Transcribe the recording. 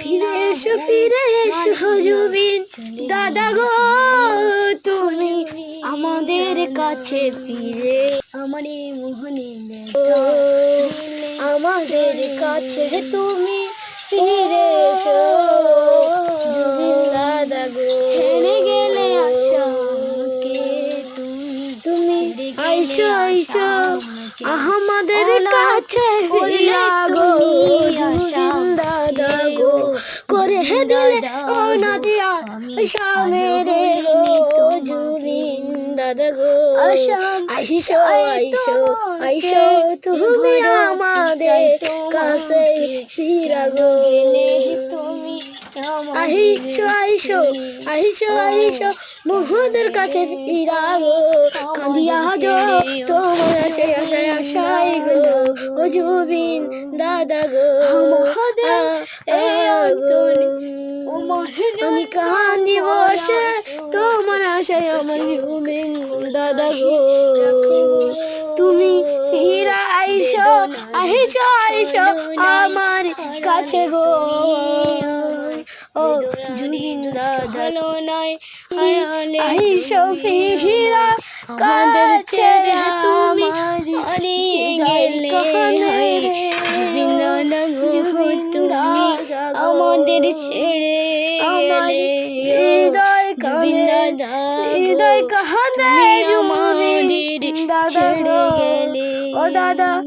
ফিরে এসো জুবিন দাদা গো, তুমি আমাদের কাছে ফিরে আমার এই মোহনে আমাদের কাছে তুমি ফিরে এসো জুবিন দাদা গো। ছেড়ে গেলে আশাকে তুমি আইসো আইসো আমাদের কাছে ফিরে গো জুবিন দাদা গো। করে দিলে ও নদিয়া আশা মেরে গো জুবিন দাদা গো। আইসো আইসো আইসো তুমি আমাদের কাছে ফিরে গো। আইসো আইসো আইসো আইসো মোহদের কাছে ফিরে গো। কাঁদিয়া যো তোমার আশায় আশায় আশায় গো ও জুবিন দাদা গো। আমি কাঁদি বসে তোমার আশায় আমার জুবিন দাদা গো। তুমি ফিরে আইসো আইসো আইসো আমার কাছে গো ও জুবিন দাদা নয় হারালে আইসো ফিরা কাছে তুমি গেলে জুবিন দাদা গো। তুমি আমাদের ছেড়ে হৃদয় কাঁদে জুবিন দাদা গো ও দাদা।